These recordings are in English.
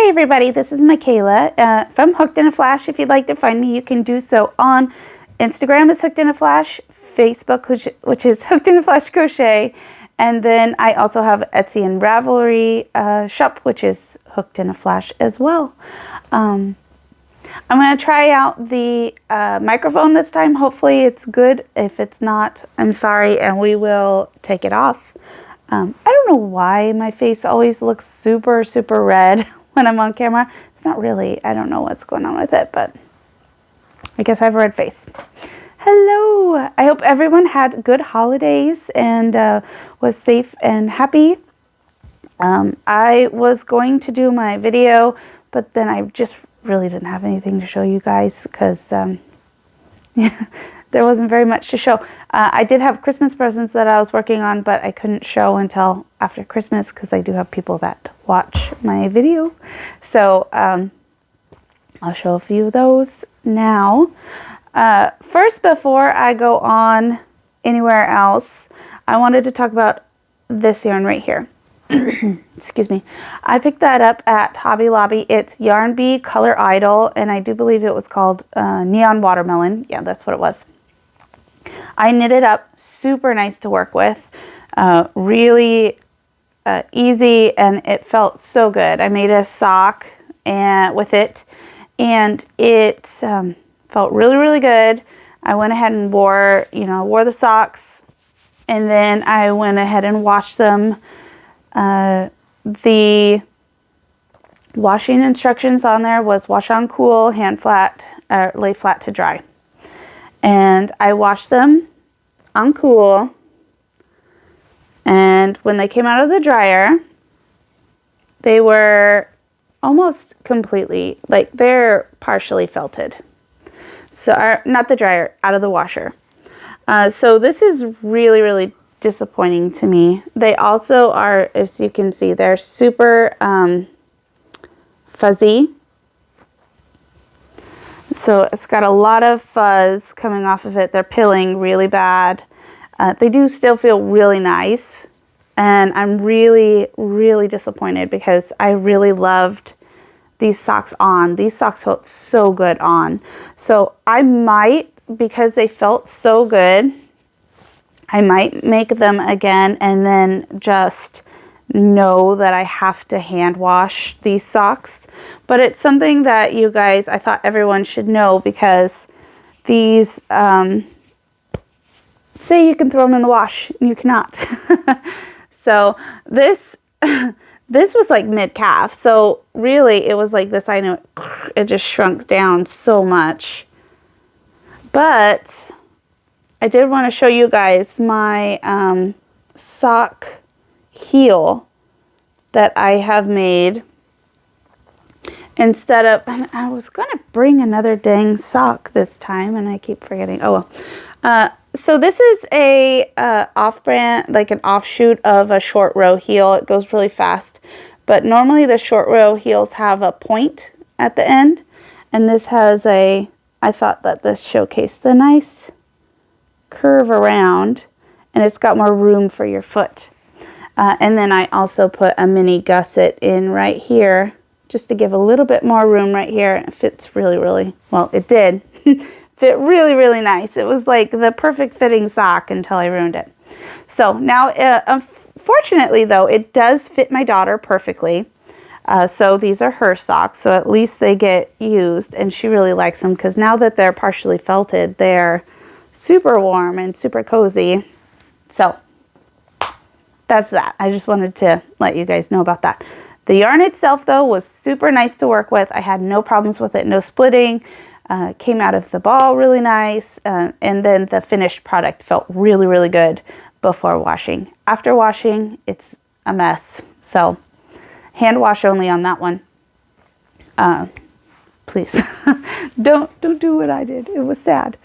Hey everybody, this is Michaela from Hooked in a Flash. If you'd like to find me, you can do so on Instagram is Hooked in a Flash, Facebook, which is Hooked in a Flash Crochet, and then I also have Etsy and Ravelry shop, which is Hooked in a Flash as well. I'm going to try out the microphone this time. Hopefully it's good. If it's not, I'm sorry, and we will take it off. I don't know why my face always looks super red when I'm on camera. It's not really, I don't know what's going on with it, but I guess I have a red face. Hello! I hope everyone had good holidays and was safe and happy. I was going to do my video, but then I just really didn't have anything to show you guys because there wasn't very much to show. I did have Christmas presents that I was working on, but I couldn't show until after Christmas because I do have people that watch my video. So I'll show a few of those now. First, before I go on anywhere else, I wanted to talk about this yarn right here. Excuse me. I picked that up at Hobby Lobby. It's Yarn Bee Color Idol, and I do believe it was called Neon Watermelon. Yeah, that's what it was. I knit it up, super nice to work with, really easy, and it felt so good. I made a sock with it, and it felt really good. I went ahead and wore the socks, and then I went ahead and washed them. The washing instructions on there was wash on cool, hand flat, lay flat to dry. And I washed them on cool, and when they came out of the dryer, they were almost completely, like they're partially felted. So, not the dryer, out of the washer. So this is really disappointing to me. They also are, as you can see, they're super fuzzy. So it's got a lot of fuzz coming off of it. They're pilling really bad. They do still feel really nice. And I'm really disappointed because I really loved these socks on. These socks felt so good on. So I might, because they felt so good, I might make them again and then just know that I have to hand wash these socks. But it's something that you guys, I thought everyone should know, because these, say you can throw them in the wash, you cannot. So this was like mid-calf. So really it was like this, I know it just shrunk down so much. But I did want to show you guys my sock heel that I have made. Instead of, and I was going to bring another dang sock this time, and I keep forgetting. Oh well. So this is a off-brand, like an offshoot of a short row heel. It goes really fast, but normally the short row heels have a point at the end, and this has a, I thought that this showcased the nice curve around, and it's got more room for your foot. And then I also put a mini gusset in right here just to give a little bit more room right here. It fits really well. It did fit really nice. It was like the perfect fitting sock until I ruined it. So now, unfortunately though, it does fit my daughter perfectly. So these are her socks, so at least they get used, and she really likes them because now that they're partially felted, they're super warm and super cozy. So that's that. I just wanted to let you guys know about that. The yarn itself though was super nice to work with. I had no problems with it, no splitting. Came out of the ball really nice. And then the finished product felt really good before washing. After washing, it's a mess. So hand wash only on that one. Please don't do what I did. It was sad.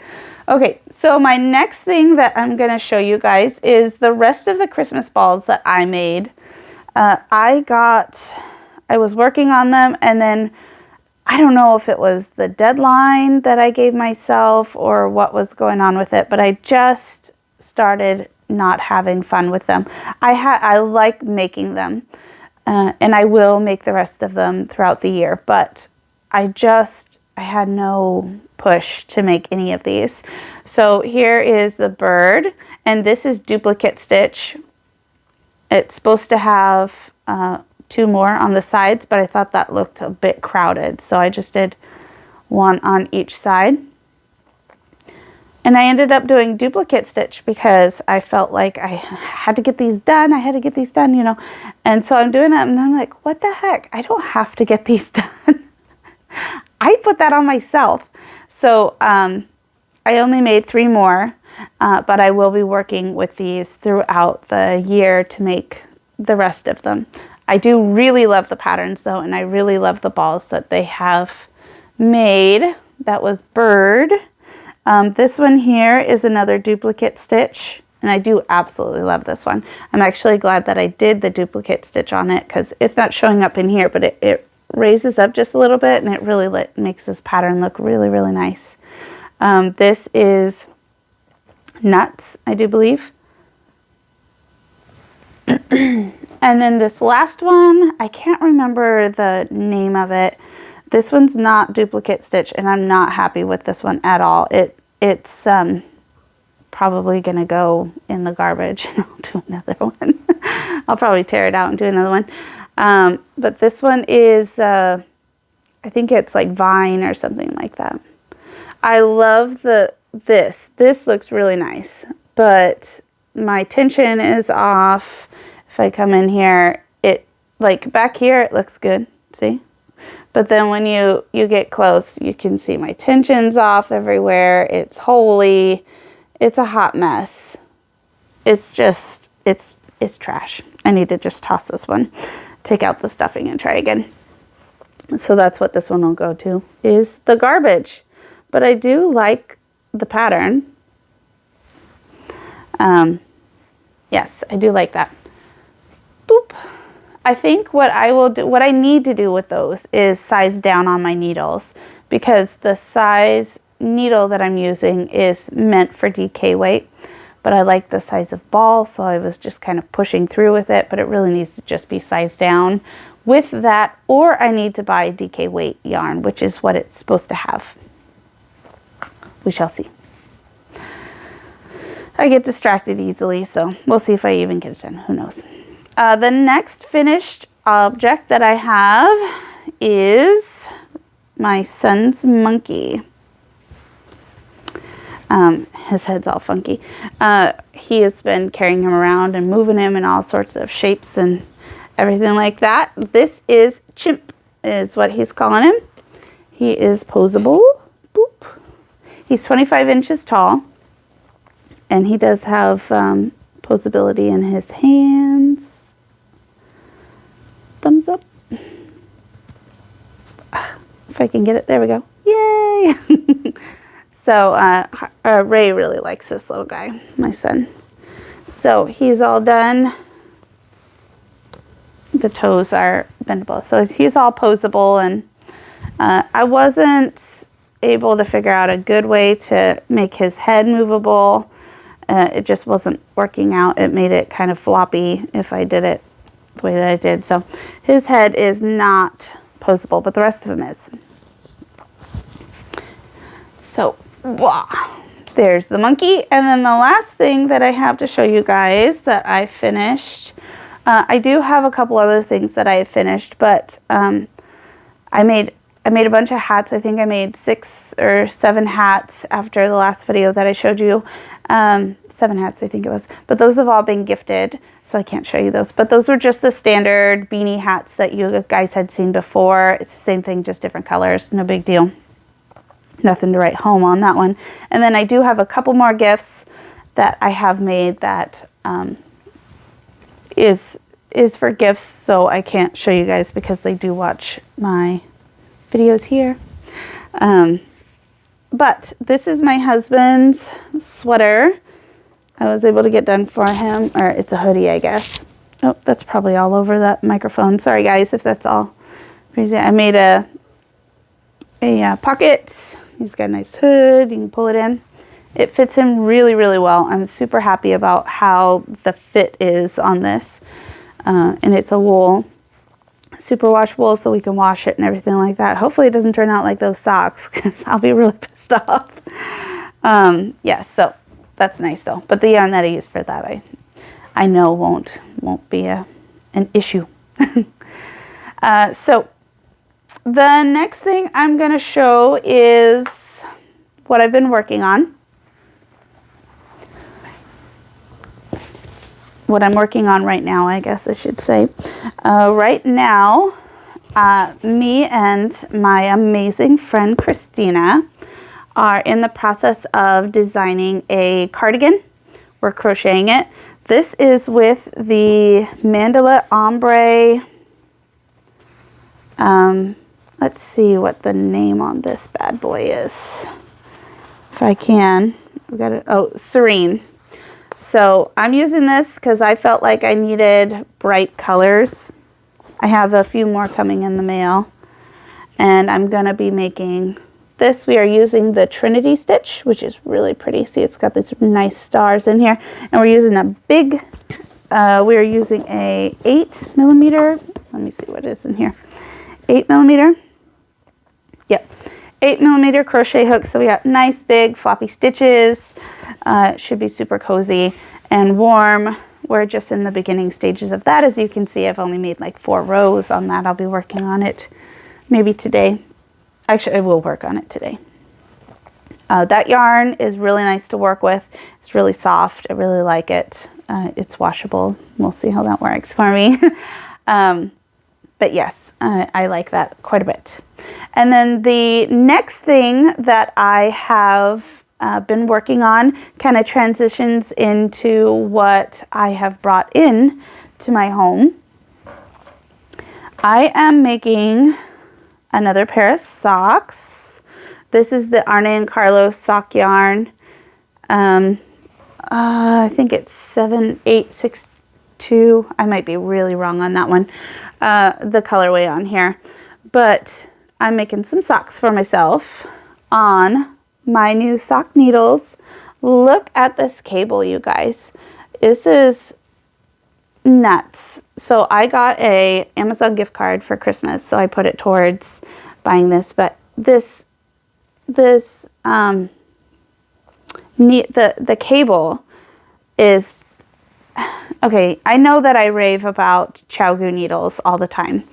Okay, so my next thing that I'm going to show you guys is the rest of the Christmas balls that I made. I was working on them, and then I don't know if it was the deadline that I gave myself or what was going on with it, but I just started not having fun with them. I like making them. And I will make the rest of them throughout the year, but I had no push to make any of these. So here is the bird, and this is duplicate stitch. It's supposed to have 2 more on the sides, but I thought that looked a bit crowded, so I just did 1 on each side. And I ended up doing duplicate stitch because I felt like I had to get these done. I had to get these done, you know. And so I'm doing it, and I'm like, what the heck? I don't have to get these done. I put that on myself. So I only made 3 more, but I will be working with these throughout the year to make the rest of them. I do really love the patterns, though, and I really love the balls that they have made. That was bird. This one here is another duplicate stitch, and I do absolutely love this one. I'm actually glad that I did the duplicate stitch on it because it's not showing up in here, but it raises up just a little bit, and it really makes this pattern look really, really nice. This is nuts, I do believe. And then this last one, I can't remember the name of it. This one's not duplicate stitch, and I'm not happy with this one at all. It's probably going to go in the garbage. I'll do another one. I'll probably tear it out and do another one. But this one is, I think it's like vine or something like that. I love this. This looks really nice, but my tension is off. If I come in here, like back here, it looks good. See? But then when you get close, you can see my tension's off everywhere. It's holy. It's a hot mess. It's just, it's trash. I need to just toss this one, take out the stuffing and try again. So that's what this one will go to, is the garbage. But I do like the pattern. Yes, I do like that. Boop. I think what I need to do with those is size down on my needles, because the size needle that I'm using is meant for DK weight, but I like the size of ball, so I was just kind of pushing through with it, but it really needs to just be sized down with that, or I need to buy DK weight yarn, which is what it's supposed to have. We shall see. I get distracted easily, so we'll see if I even get it done. Who knows? The next finished object that I have is my son's monkey. His head's all funky. He has been carrying him around and moving him in all sorts of shapes and everything like that. This is Chimp, is what he's calling him. He is posable. Boop. He's 25 inches tall, and he does have posability in his hands. Thumbs up. If I can get it, there we go. Yay! So Ray really likes this little guy, my son. So he's all done. The toes are bendable. So he's all posable, and I wasn't able to figure out a good way to make his head movable. It just wasn't working out. It made it kind of floppy if I did it the way that I did. So his head is not posable, but the rest of him is. So, wow. There's the monkey. And then the last thing that I have to show you guys that I finished, I do have a couple other things that I have finished, but I made a bunch of hats. I think I made 6 or 7 hats after the last video that I showed you. 7 hats, I think it was. But those have all been gifted, so I can't show you those. But those were just the standard beanie hats that you guys had seen before. It's the same thing, just different colors. No big deal. Nothing to write home on that one. And then I do have a couple more gifts that I have made that is for gifts, so I can't show you guys because they do watch my videos here. But this is my husband's sweater. I was able to get done for him, or it's a hoodie, I guess. Oh, that's probably all over that microphone. Sorry guys if that's all crazy. I made a pocket. He's got a nice hood. You can pull it in. It fits him really, really well. I'm super happy about how the fit is on this. And it's a wool. super washable so we can wash it and everything like that. Hopefully it doesn't turn out like those socks because I'll be really pissed off. Yeah, so that's nice though. But the yarn that I use for that, I know won't be an issue. So the next thing I'm going to show is what I've been working on. What I'm working on right now, I guess I should say. Right now, me and my amazing friend Christina are in the process of designing a cardigan. We're crocheting it. This is with the Mandala Ombre. Let's see what the name on this bad boy is. If I can, we got it. Oh, Serene. So I'm using this because I felt like I needed bright colors. I have a few more coming in the mail, and I'm going to be making this. We are using the Trinity stitch, which is really pretty. See, it's got these nice stars in here, and we're using a big, we are using a 8mm. Let me see what is in here. 8mm. Yep. 8mm crochet hooks, so we got nice big floppy stitches. It should be super cozy and warm. We're just in the beginning stages of that. As you can see, I've only made like 4 rows on that. I'll be working on it maybe today. Actually, I will work on it today. That yarn is really nice to work with. It's really soft. I really like it. It's washable. We'll see how that works for me. But yes, I like that quite a bit. And then the next thing that I have been working on kind of transitions into what I have brought in to my home. I am making another pair of socks. This is the Arne & Carlos sock yarn. I think it's 7862. I might be really wrong on that one, the colorway on here. But I'm making some socks for myself on my new sock needles. Look at this cable, you guys. This is nuts. So I got a Amazon gift card for Christmas, so I put it towards buying this. But the cable is okay. I know that I rave about ChiaoGoo needles all the time.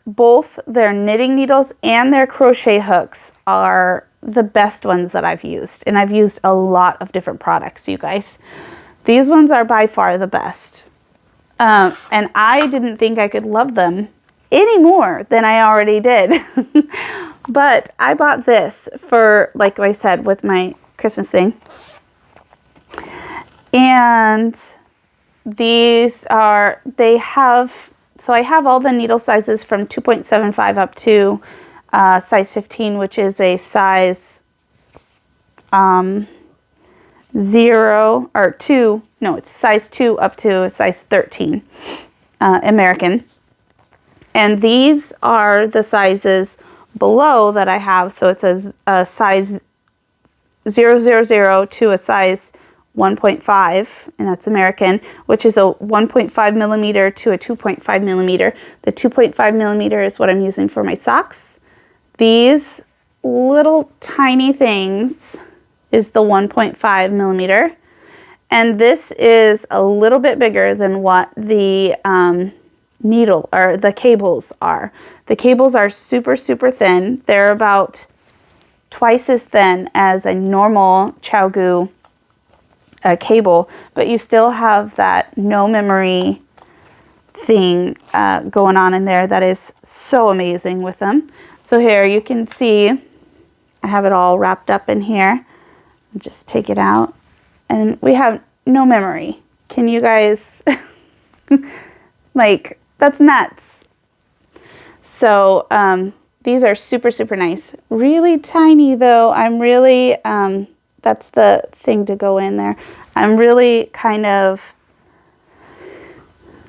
Both their knitting needles and their crochet hooks are the best ones that I've used. And I've used a lot of different products, you guys. These ones are by far the best. And I didn't think I could love them any more than I already did. But I bought this for, like I said, with my Christmas thing. And these are, so I have all the needle sizes from 2.75 up to size 15, which is a size 0 or 2. No, it's size 2 up to a size 13 American. And these are the sizes below that I have. So it says a size 000 to a size 1.5, and that's American, which is a 1.5 millimeter to a 2.5 millimeter. The 2.5 millimeter is what I'm using for my socks. These little tiny things is the 1.5 millimeter. And this is a little bit bigger than what the needle or the cables are. The cables are super, super thin. They're about twice as thin as a normal ChiaoGoo cable, but you still have that no memory thing going on in there that is so amazing with them. So here you can see I have it all wrapped up in here. Just take it out and we have no memory. Can you guys like, that's nuts. So these are super, super nice. Really tiny though. I'm really that's the thing to go in there. I'm really kind of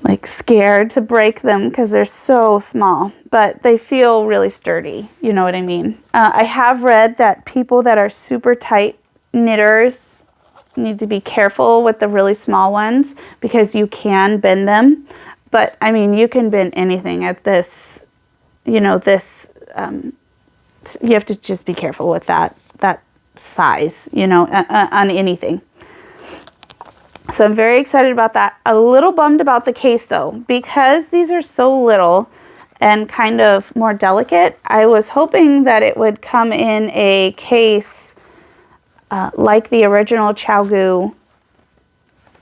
like scared to break them because they're so small, but they feel really sturdy. You know what I mean? I have read that people that are super tight knitters need to be careful with the really small ones because you can bend them. But I mean, you can bend anything at this, you know, this, you have to just be careful with that size, you know, on anything. So I'm very excited about that. A little bummed about the case though, because these are so little and kind of more delicate. I was hoping that it would come in a case like the original ChiaoGoo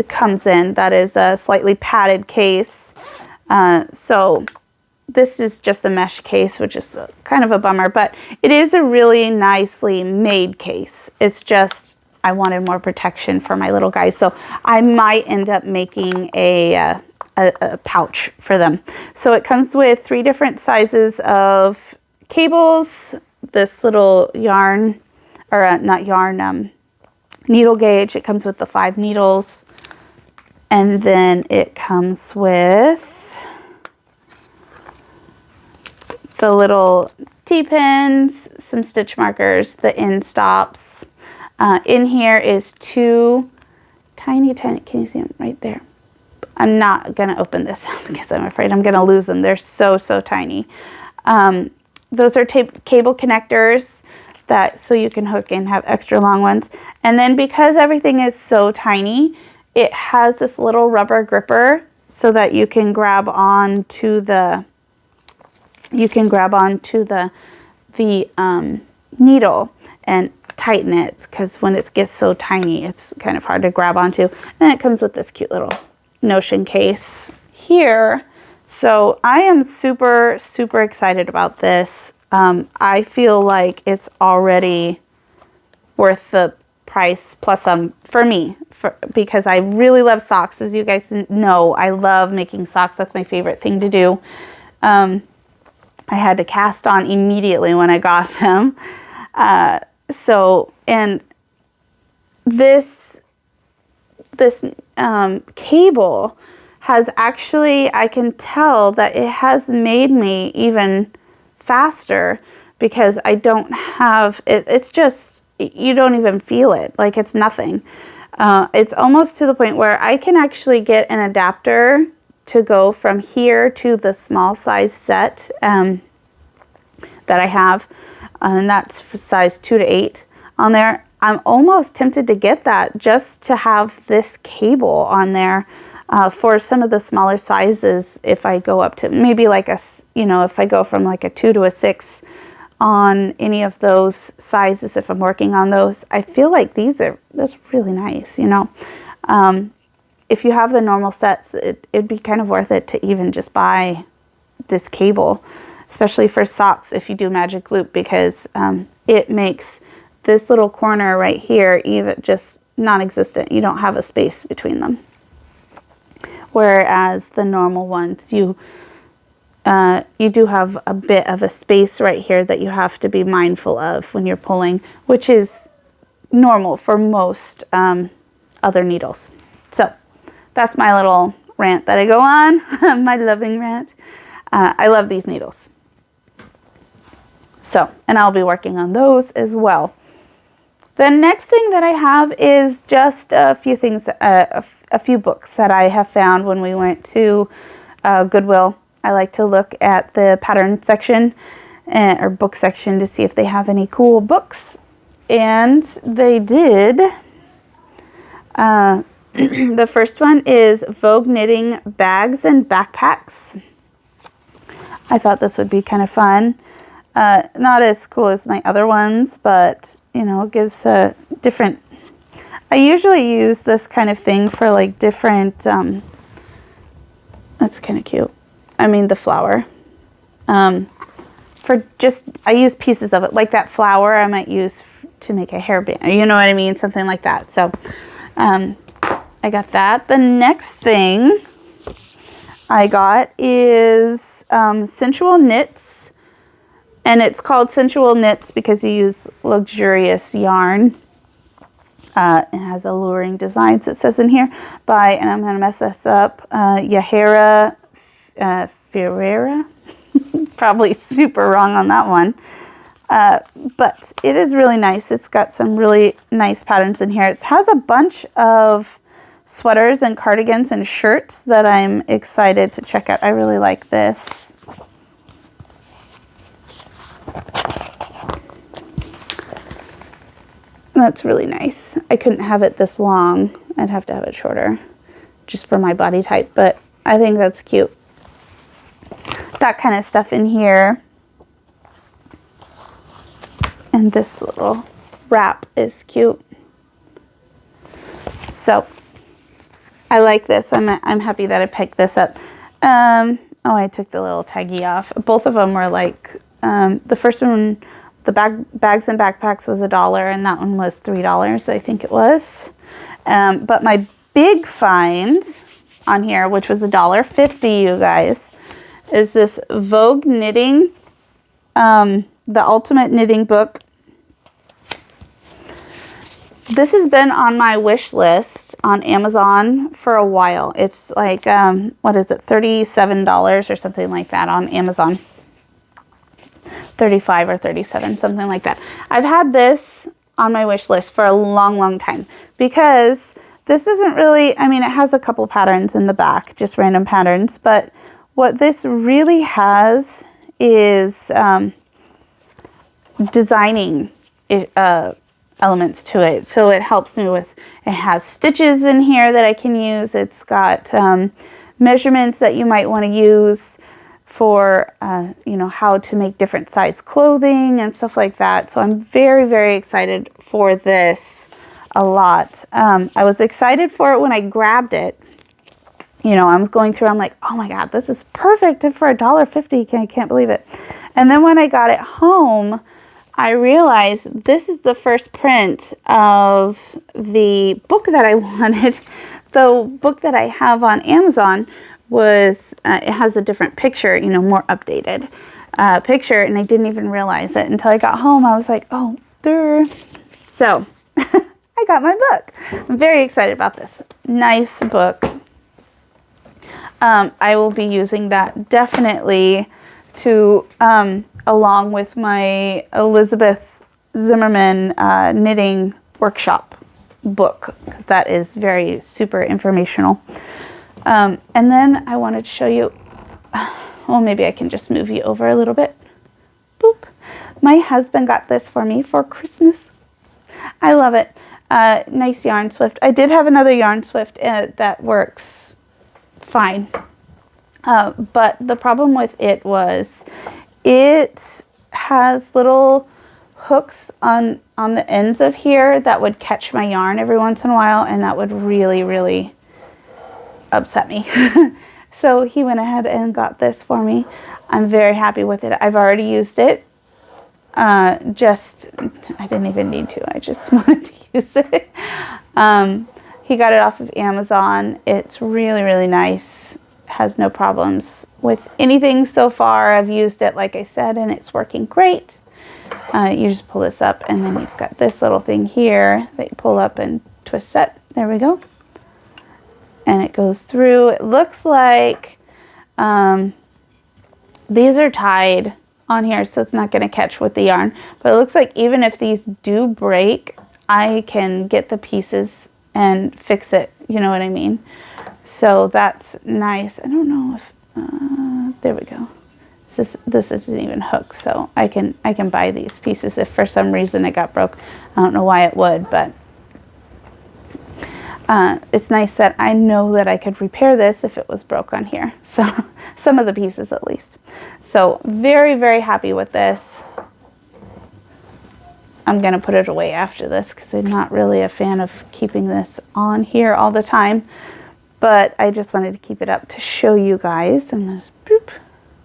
comes in. That is a slightly padded case. So this is just a mesh case, which is kind of a bummer, but it is a really nicely made case. It's just, I wanted more protection for my little guys. So I might end up making a pouch for them. So it comes with 3 different sizes of cables, this little yarn, or not yarn, needle gauge. It comes with the 5 needles. And then it comes with the little T-pins, some stitch markers, the end stops. In here is 2 tiny, can you see them right there? I'm not gonna open this because I'm afraid I'm gonna lose them. They're so tiny. Those are cable connectors so you can hook and have extra long ones. And then because everything is so tiny, it has this little rubber gripper so that you can grab on to the needle and tighten it, because when it gets so tiny, it's kind of hard to grab onto. And it comes with this cute little Notion case here. So I am super excited about this. I feel like it's already worth the price plus some for me, because I really love socks. As you guys know, I love making socks. That's my favorite thing to do. I had to cast on immediately when I got them. And this cable has actually, I can tell that it has made me even faster, because I don't have, it's just, you don't even feel it. Like, it's nothing. It's almost to the point where I can actually get an adapter to go from here to the small size set that I have, and that's for size 2 to 8 on there. I'm almost tempted to get that just to have this cable on there for some of the smaller sizes. If I go up to maybe like if I go from like a 2 to a 6 on any of those sizes, if I'm working on those, I feel like that's really nice, you know. If you have the normal sets, it'd be kind of worth it to even just buy this cable, especially for socks if you do magic loop, because it makes this little corner right here even just non-existent. You don't have a space between them. Whereas the normal ones, you do have a bit of a space right here that you have to be mindful of when you're pulling, which is normal for most other needles. So that's my little rant that I go on, my loving rant. I love these needles. So, and I'll be working on those as well. The next thing that I have is just a few things, a few books that I have found when we went to Goodwill. I like to look at the pattern section or book section to see if they have any cool books. And they did. The first one is Vogue Knitting Bags and Backpacks. I thought this would be kind of fun. Not as cool as my other ones, but, you know, it gives a different... I usually use this kind of thing for, like, different... that's kind of cute. I mean, the flower. I use pieces of it. Like that flower I might use to make a hairband. You know what I mean? Something like that. So, I got that. The next thing I got is Sensual Knits. And it's called Sensual Knits because you use luxurious yarn. It has alluring designs, it says in here, by, and I'm going to mess this up, Yahara Ferreira. Probably super wrong on that one. But it is really nice. It's got some really nice patterns in here. It has a bunch of sweaters and cardigans and shirts that I'm excited to check out. I really like this. That's really nice. I couldn't have it this long. I'd have to have it shorter just for my body type, but I think that's cute. That kind of stuff in here. And this little wrap is cute. So I like this. I'm happy that I picked this up. Oh, I took the little taggy off. Both of them were like, the first one, the bags and backpacks was $1, and that one was $3, I think it was. But my big find on here, which was $1.50, you guys, is this Vogue Knitting, the Ultimate Knitting Book. This has been on my wish list on Amazon for a while. It's like, what is it, $37 or something like that on Amazon. 35 or 37, something like that. I've had this on my wish list for a long, long time because this isn't really, I mean, it has a couple patterns in the back, just random patterns, but what this really has is designing elements to it. So it helps me with, it has stitches in here that I can use. It's got measurements that you might want to use for, you know, how to make different size clothing and stuff like that. So I'm very, very excited for this a lot. I was excited for it when I grabbed it. You know, I was going through, I'm like, oh my God, this is perfect for $1.50. I can't believe it. And then when I got it home, I realized this is the first print of the book that I wanted. The book that I have on Amazon was, it has a different picture, you know, more updated picture, and I didn't even realize it until I got home. I was like, oh, there. So I got my book. I'm very excited about this. Nice book. I will be using that definitely to, along with my Elizabeth Zimmerman knitting workshop book, because that is very super informational. And then I wanted to show you, well, maybe I can just move you over a little bit. Boop. My husband got this for me for Christmas. I love it. Nice yarn swift. I did have another yarn swift that works fine. But the problem with it was it has little hooks on the ends of here that would catch my yarn every once in a while, and that would really, really upset me. So he went ahead and got this for me. I'm very happy with it. I've already used it. I didn't even need to. I just wanted to use it. He got it off of Amazon. It's really, really nice. Has no problems with anything so far. I've used it, like I said, and it's working great. You just pull this up, and then you've got this little thing here that you pull up and twist it. There we go. And it goes through. It looks like these are tied on here, so it's not going to catch with the yarn. But it looks like even if these do break, I can get the pieces and fix it. You know what I mean? So that's nice. I don't know if there we go. This isn't even hooked, so I can buy these pieces if for some reason it got broke. I don't know why it would, but it's nice that I know that I could repair this if it was broke on here. So some of the pieces at least. So very, very happy with this. I'm going to put it away after this because I'm not really a fan of keeping this on here all the time. But I just wanted to keep it up to show you guys. I'm going to just boop,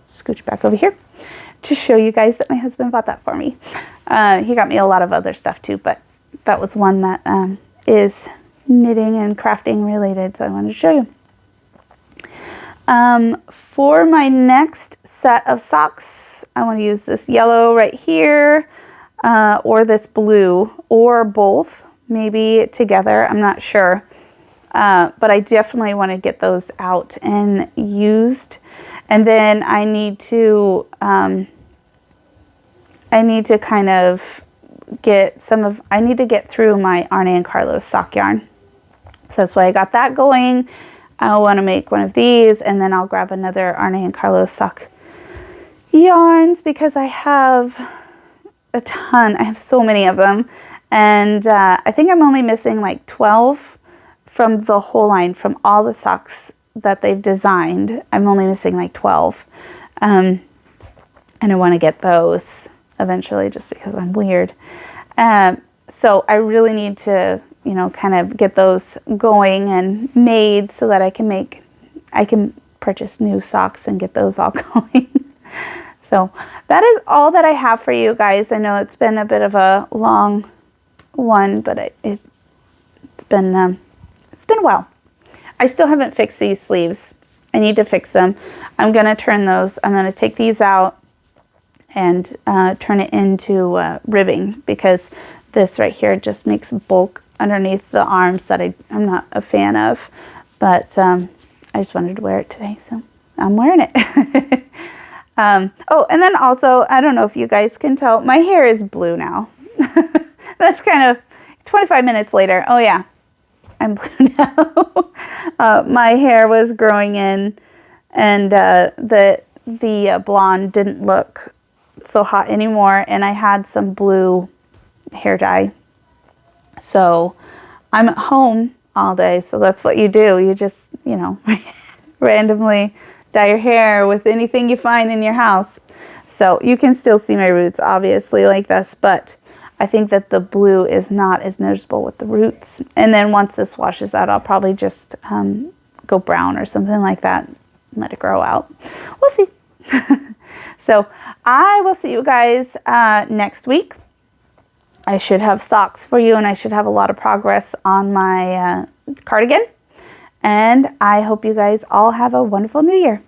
scooch back over here to show you guys that my husband bought that for me. He got me a lot of other stuff too, but that was one that is knitting and crafting related, so I wanted to show you. For my next set of socks, I want to use this yellow right here, or this blue, or both, maybe together, I'm not sure. But I definitely want to get those out and used. And then I need to kind of get I need to get through my Arne and Carlos sock yarn. So that's why I got that going. I want to make one of these, and then I'll grab another Arne and Carlos sock yarns because I have a ton. I have so many of them, and I think I'm only missing like 12 from the whole line, from all the socks that they've designed. I'm only missing like 12, and I want to get those eventually just because I'm weird. So I really need to, you know, kind of get those going and made so that I can purchase new socks and get those all going. So that is all that I have for you guys. I know it's been a bit of a long one, but it's been well. I still haven't fixed these sleeves. I need to fix them. I'm going to turn those. I'm going to take these out and turn it into ribbing, because this right here just makes bulk underneath the arms that I'm not a fan of. But I just wanted to wear it today, so I'm wearing it. Oh, and then also, I don't know if you guys can tell, my hair is blue now. That's kind of 25 minutes later. Oh yeah, I'm blue now. My hair was growing in, and the blonde didn't look so hot anymore, and I had some blue hair dye. So I'm at home all day, so that's what you do. You just, you know, randomly dye your hair with anything you find in your house. So you can still see my roots, obviously, like this, but I think that the blue is not as noticeable with the roots. And then once this washes out, I'll probably just go brown or something like that and let it grow out. We'll see. So I will see you guys next week. I should have socks for you, and I should have a lot of progress on my cardigan. And I hope you guys all have a wonderful new year.